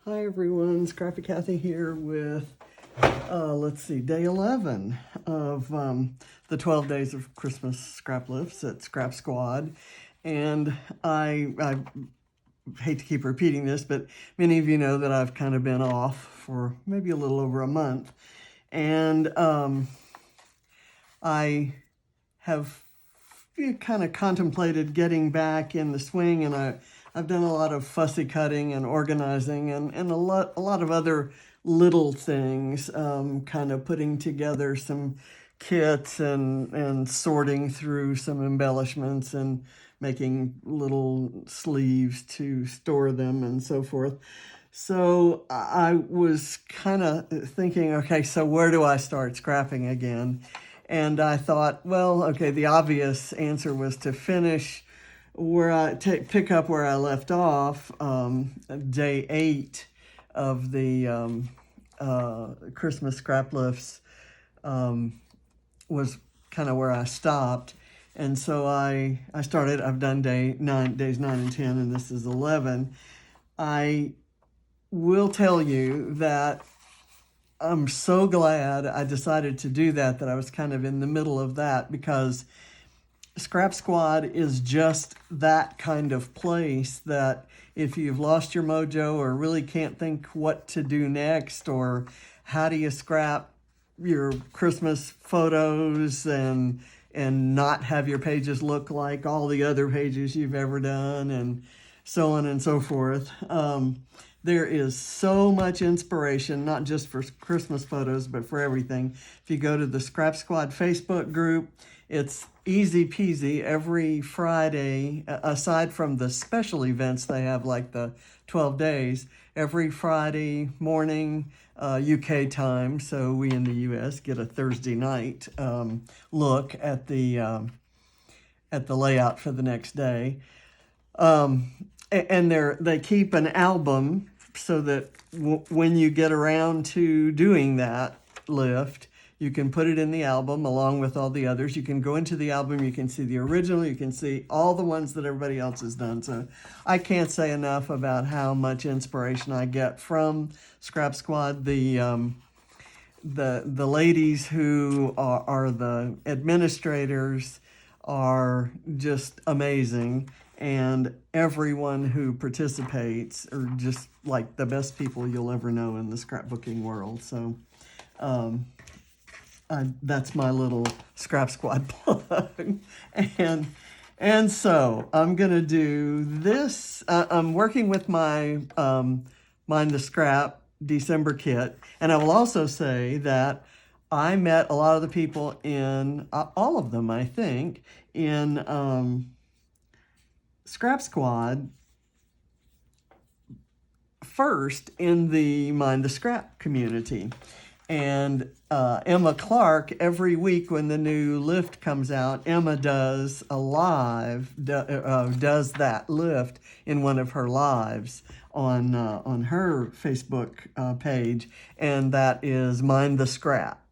Hi everyone, Scrappy Kathy here with, day 11 of the 12 days of Christmas Scraplifts at Scrap Squad. And I hate to keep repeating this, but many of you know that I've kind of been off for maybe a little over a month. And I have kind of contemplated getting back in the swing, and I've done a lot of fussy cutting and organizing and a lot of other little things, kind of putting together some kits and sorting through some embellishments and making little sleeves to store them and so forth. So I was kind of thinking, okay, so where do I start scrapping again? And I thought, well, okay, the obvious answer was to finish where pick up where I left off, day 8 of the Christmas Scraplifts was kind of where I stopped. And so I started, I've done days 9 and 10, and this is 11. I will tell you that I'm so glad I decided to do that I was kind of in the middle of that, because Scrap Squad is just that kind of place that if you've lost your mojo or really can't think what to do next, or how do you scrap your Christmas photos and not have your pages look like all the other pages you've ever done, and so on and so forth. There is so much inspiration, not just for Christmas photos, but for everything. If you go to the Scrap Squad Facebook group, it's easy peasy. Every Friday, aside from the special events they have, like the 12 days, every Friday morning, UK time, so we in the US get a Thursday night look at the layout for the next day. And they keep an album so that when you get around to doing that lift, you can put it in the album along with all the others. You can go into the album, you can see the original, you can see all the ones that everybody else has done. So I can't say enough about how much inspiration I get from Scrap Squad. The ladies who are the administrators are just amazing, and everyone who participates are just like the best people you'll ever know in the scrapbooking world. So that's my little Scrap Squad plug. And so I'm gonna do this. I'm working with my Mind the Scrap December kit, and I will also say that I met a lot of the people in all of them, I think, in Scrap Squad first in the Mind the Scrap community. And Emma Clark, every week when the new lift comes out, Emma does a live, does that lift in one of her lives on her Facebook page, and that is Mind the Scrap.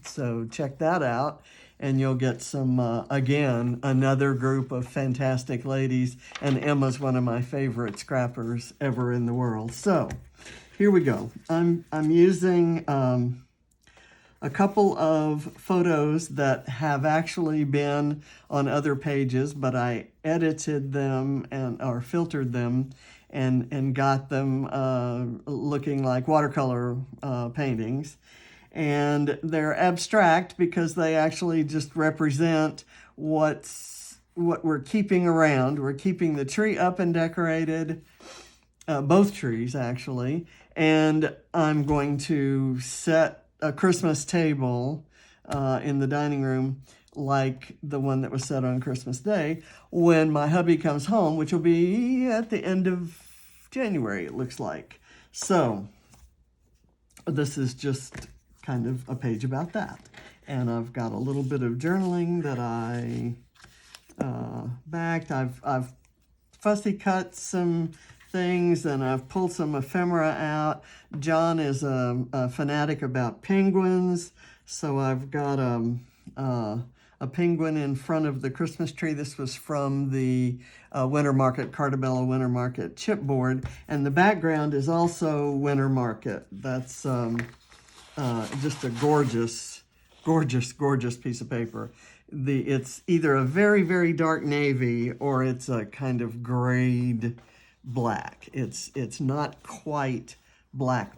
So check that out, and you'll get some, again, another group of fantastic ladies, and Emma's one of my favorite scrappers ever in the world. So here we go. I'm using a couple of photos that have actually been on other pages, but I edited them or filtered them and got them looking like watercolor paintings. And they're abstract because they actually just represent what we're keeping around. We're keeping the tree up and decorated, both trees actually, and I'm going to set a Christmas table in the dining room like the one that was set on Christmas Day when my hubby comes home, which will be at the end of January, it looks like. So this is just kind of a page about that. And I've got a little bit of journaling that I backed. I've fussy cut some things, and I've pulled some ephemera out. John is a fanatic about penguins, so I've got a a penguin in front of the Christmas tree. This was from the Winter Market, Carta Winter Market chipboard. And the background is also Winter Market. That's just a gorgeous, gorgeous, gorgeous piece of paper. It's either a very, very dark navy or it's a kind of grayed black. It's not quite black.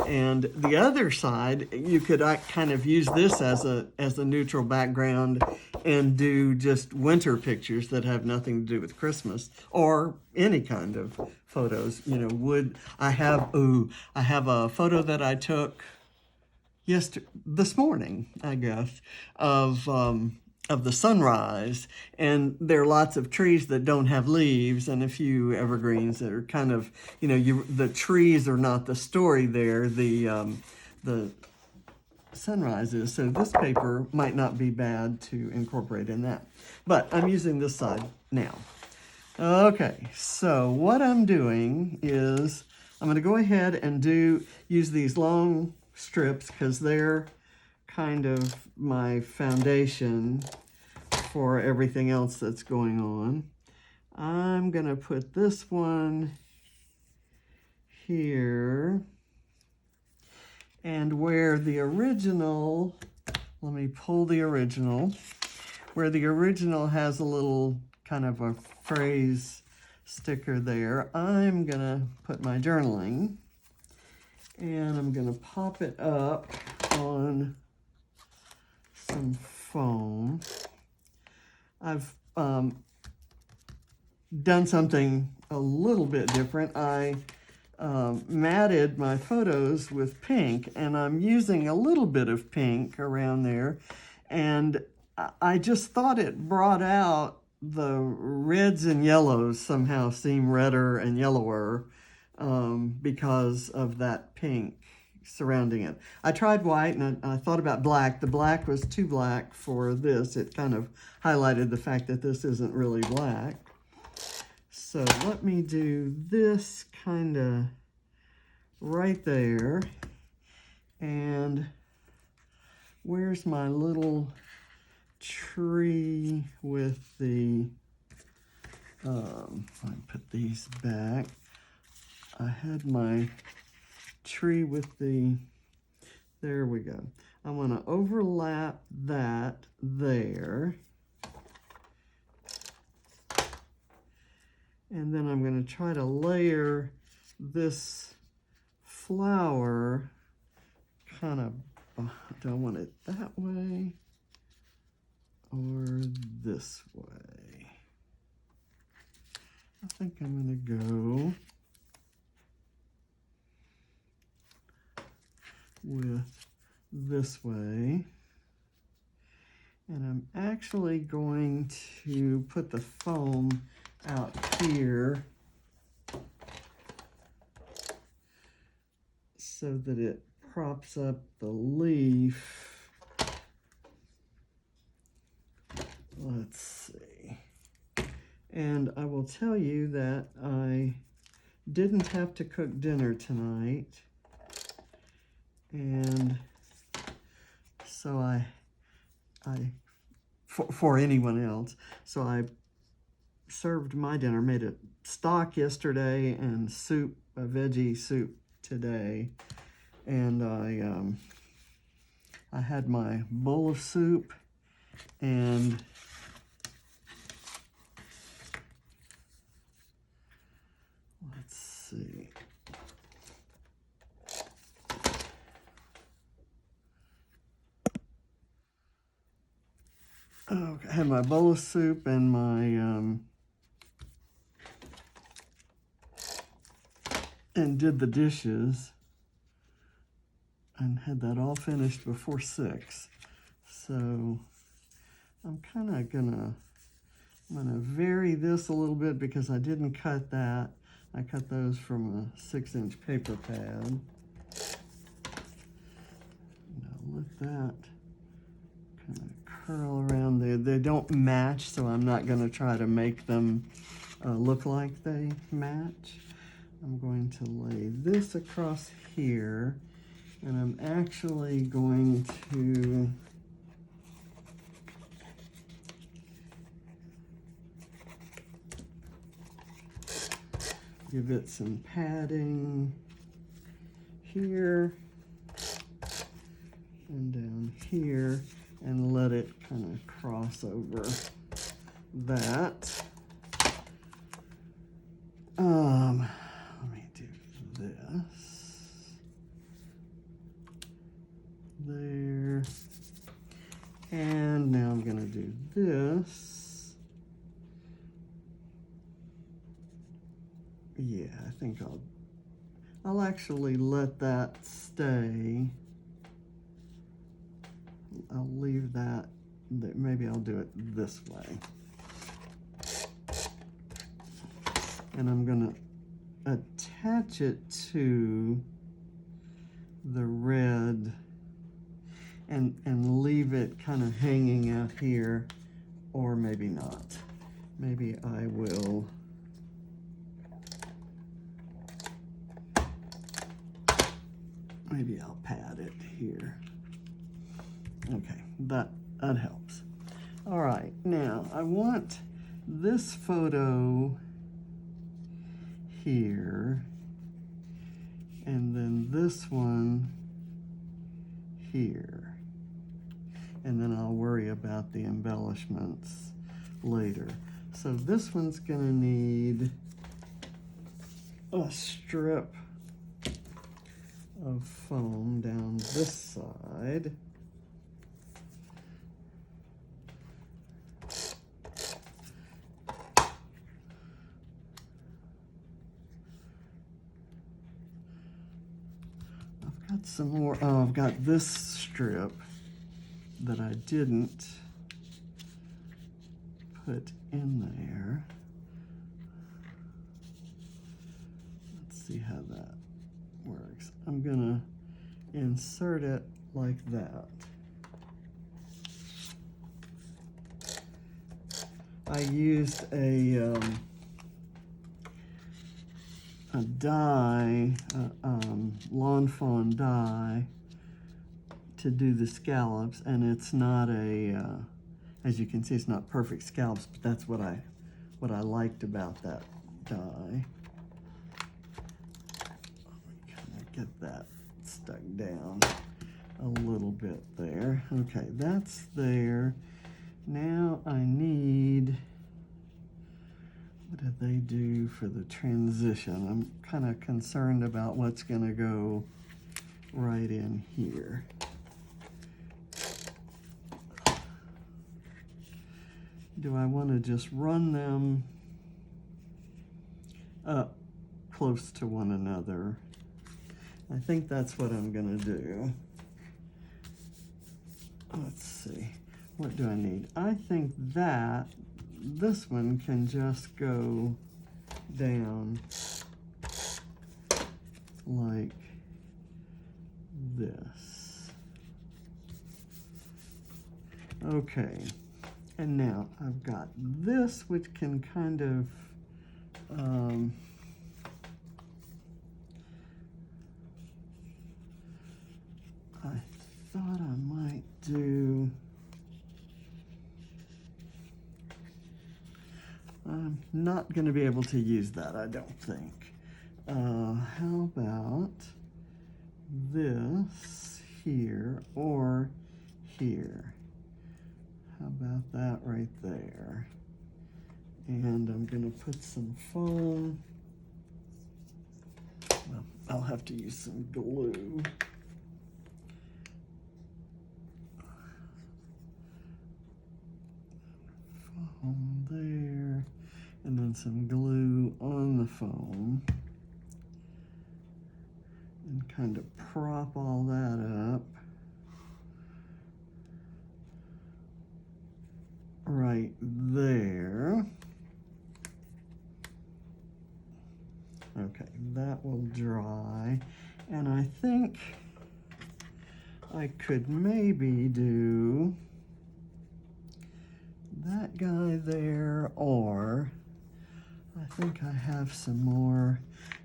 And the other side, you could kind of use this as a neutral background and do just winter pictures that have nothing to do with Christmas or any kind of photos. You know, I have a photo that I took this morning, I guess, of the sunrise, and there are lots of trees that don't have leaves and a few evergreens that are kind of, you know, the trees are not the story there, the sunrise is. So this paper might not be bad to incorporate in that. But I'm using this side now. Okay, so what I'm doing is I'm going to go ahead and use these long strips because they're kind of my foundation for everything else that's going on. I'm going to put this one here, and where the original, let me pull the original, where the original has a little kind of a phrase sticker there, I'm going to put my journaling, and I'm going to pop it up on some foam. I've done something a little bit different. I matted my photos with pink, and I'm using a little bit of pink around there, and I just thought it brought out the reds and yellows somehow seem redder and yellower because of that pink surrounding it. I tried white, and I thought about black. The black was too black for this. It kind of highlighted the fact that this isn't really black. So let me do this kind of right there. And where's my little tree with the, let me put these back. I had my tree with the, there we go. I want to overlap that there. And then I'm going to try to layer this flower kind of, do I want it that way or this way? I think I'm going to go with this way. And I'm actually going to put the foam out here so that it props up the leaf. Let's see. And I will tell you that I didn't have to cook dinner tonight. And so for anyone else, so I served my dinner, made a stock yesterday and soup, a veggie soup today. And I had my bowl of soup, and let's see. Okay, I had my bowl of soup and my and did the dishes and had that all finished before 6. So I'm kind of I'm gonna vary this a little bit because I didn't cut that. I cut those from a 6-inch paper pad. Now let that kind of curl around there. They don't match, so I'm not going to try to make them look like they match. I'm going to lay this across here, and I'm actually going to give it some padding here and down here, and let it kind of cross over that. Let me do this there, and now I'm gonna do this. Yeah, I think I'll actually let that stay. I'll leave that, maybe I'll do it this way. And I'm gonna attach it to the red and leave it kind of hanging out here, or maybe not. Maybe I will maybe I'll pad it here. Okay, that helps. All right, now I want this photo here, and then this one here. And then I'll worry about the embellishments later. So this one's gonna need a strip of foam down this side. I've got some more, oh, I've got this strip that I didn't put in there. Let's see how that works. I'm gonna insert it like that. I used a die, lawn fawn die to do the scallops, and it's not a, as you can see, it's not perfect scallops, but that's what I liked about that die. Kind of get that stuck down a little bit there. Okay, that's there. Now I need, what did they do for the transition? I'm kind of concerned about what's gonna go right in here. Do I want to just run them up close to one another? I think that's what I'm gonna do. Let's see, what do I need? I think that this one can just go down like this. Okay, and now I've got this, which can kind of I thought I might do, I'm not going to be able to use that, I don't think. How about this here or here? How about that right there? And I'm going to put some foam. Well, I'll have to use some glue. Foam there, and then some glue on the foam, and kind of prop all that up right there. Okay, that will dry, and I think I could maybe do that guy there, or I think I have some more.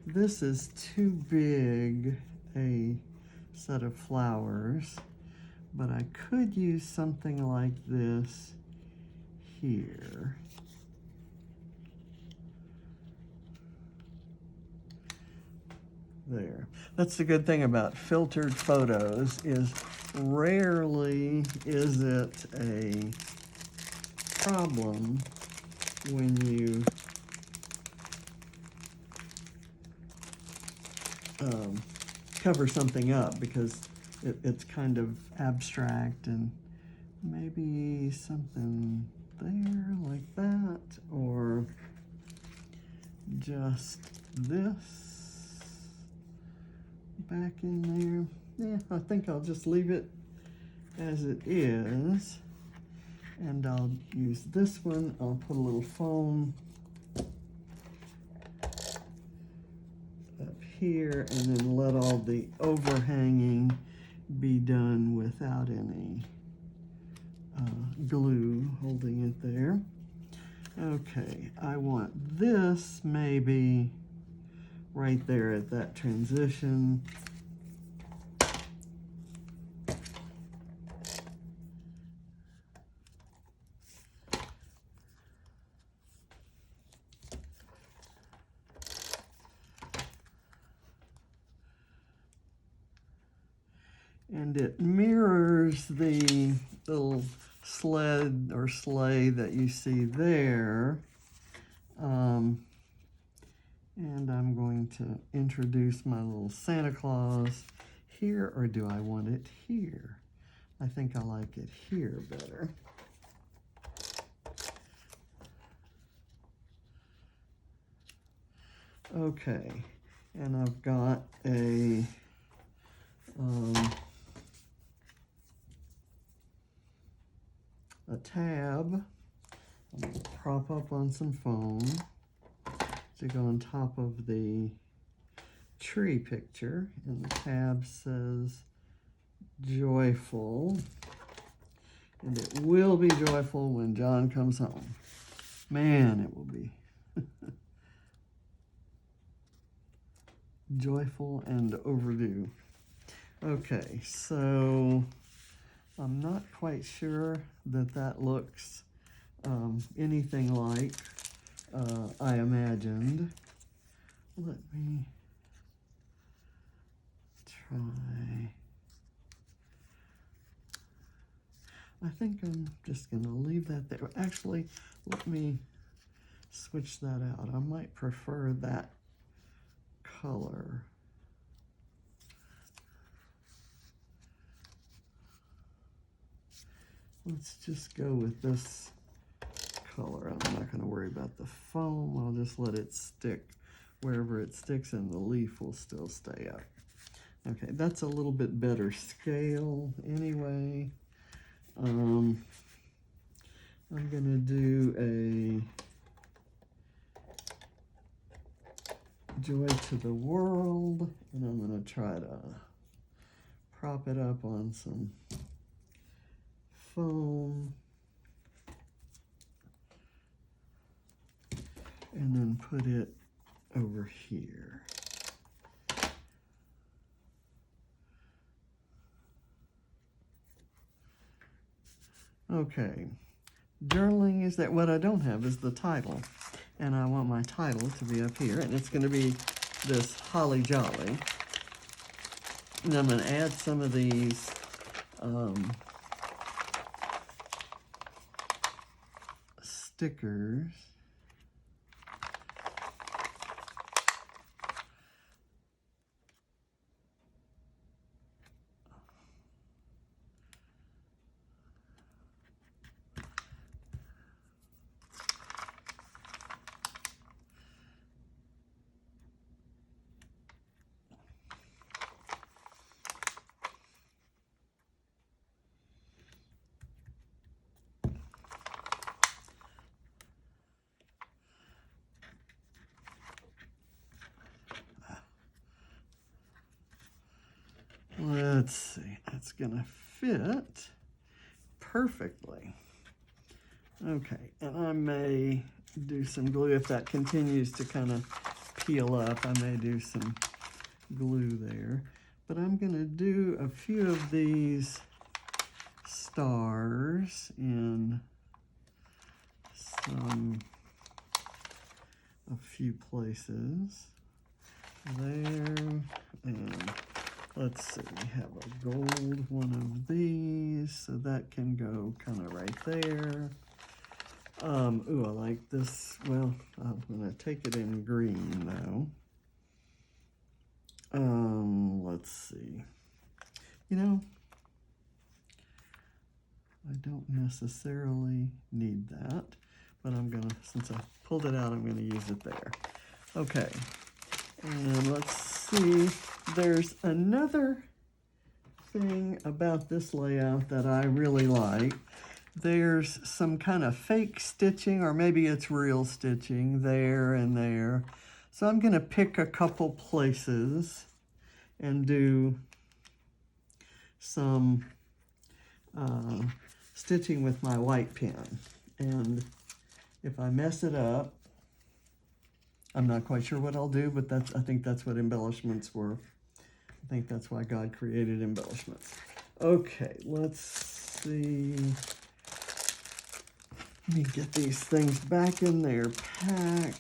This is too big a set of flowers, but I could use something like this here. there. That's the good thing about filtered photos, is rarely is it a problem when you cover something up, because it's kind of abstract, and maybe something there like that, or just this back in there. Yeah, I think I'll just leave it as it is, and I'll use this one. I'll put a little foam up here, and then let all the overhanging be done without any glue holding it there. Okay, I want this maybe right there at that transition. And it mirrors the little sled or sleigh that you see there. And I'm going to introduce my little Santa Claus here, or do I want it here? I think I like it here better. Okay, and I've got a tab. I'm going to prop up on some foam to go on top of the tree picture, and the tab says joyful, and it will be joyful when John comes home. Man, it will be joyful and overdue. Okay, so I'm not quite sure that looks anything like I imagined. Let me try. I think I'm just going to leave that there. Actually, let me switch that out. I might prefer that color. Let's just go with this color. I'm not going to worry about the foam. I'll just let it stick wherever it sticks, and the leaf will still stay up. Okay, that's a little bit better scale anyway. I'm going to do a joy to the world, and I'm going to try to prop it up on some foam, and then put it over here. Okay, journaling is that. What I don't have is the title, and I want my title to be up here, and it's going to be this Holly Jolly. And I'm going to add some of these stickers. Let's see, that's gonna fit perfectly. Okay, and I may do some glue if that continues to kind of peel up. I may do some glue there, but I'm gonna do a few of these stars in a few places. there, and let's see, we have a gold one of these, so that can go kind of right there. Ooh, I like this. Well, I'm gonna take it in green though. Let's see. You know, I don't necessarily need that, but I'm gonna, since I pulled it out, I'm gonna use it there. Okay, and let's see, there's another thing about this layout that I really like. There's some kind of fake stitching, or maybe it's real stitching there and there. So I'm gonna pick a couple places and do some stitching with my white pen. And if I mess it up, I'm not quite sure what I'll do, but I think that's what embellishments were. I think that's why God created embellishments. Okay, let's see. Let me get these things back in their pack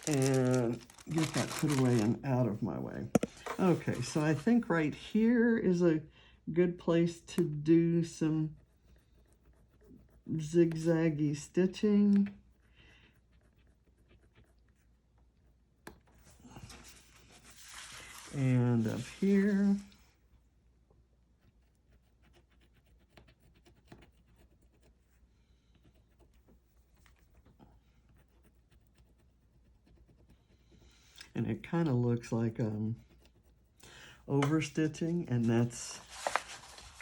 and get that put away and out of my way. Okay, so I think right here is a good place to do some zigzaggy stitching. And up here. And it kind of looks like overstitching, and that's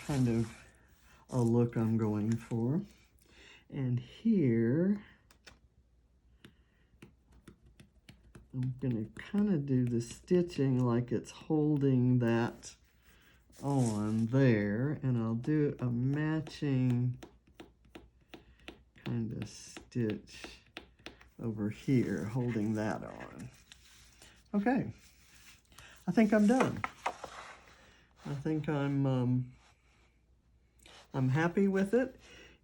kind of a look I'm going for. And here, I'm gonna kind of do the stitching like it's holding that on there, and I'll do a matching kind of stitch over here, holding that on. Okay, I think I'm done. I think I'm happy with it.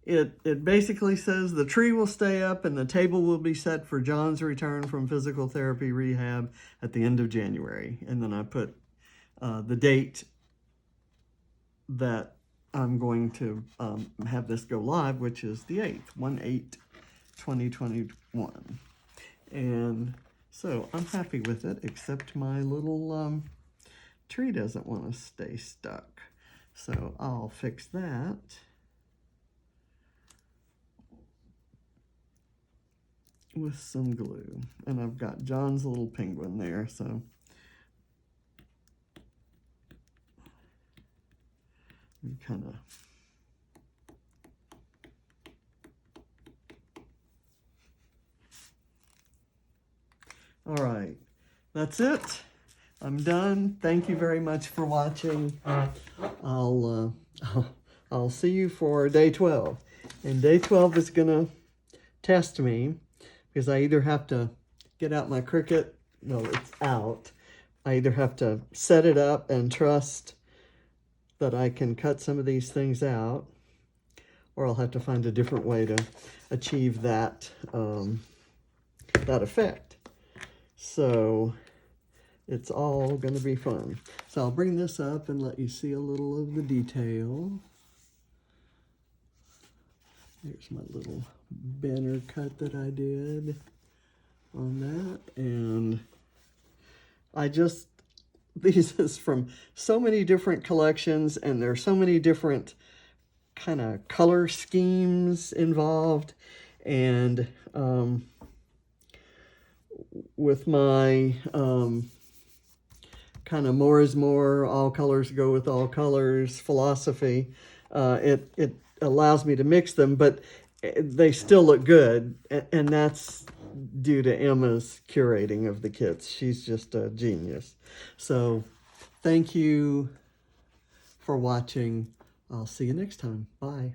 It basically says the tree will stay up and the table will be set for John's return from physical therapy rehab at the end of January. And then I put the date that I'm going to have this go live, which is the 8th, 1/8/2021. And so I'm happy with it, except my little tree doesn't want to stay stuck. So I'll fix that. With some glue. And I've got John's little penguin there, so we kind of all right, that's it. I'm done. Thank you very much for watching. I'll see you for day 12. And day 12 is gonna test me, because I either have to get out my Cricut, well, it's out. I either have to set it up and trust that I can cut some of these things out, or I'll have to find a different way to achieve that, that effect. So it's all gonna be fun. So I'll bring this up and let you see a little of the detail. Here's my little banner cut that I did on that. And these is from so many different collections, and there's so many different kind of color schemes involved. And with my kind of more is more, all colors go with all colors philosophy, it allows me to mix them, but they still look good, and that's due to Emma's curating of the kits. She's just a genius. So thank you for watching. I'll see you next time. Bye.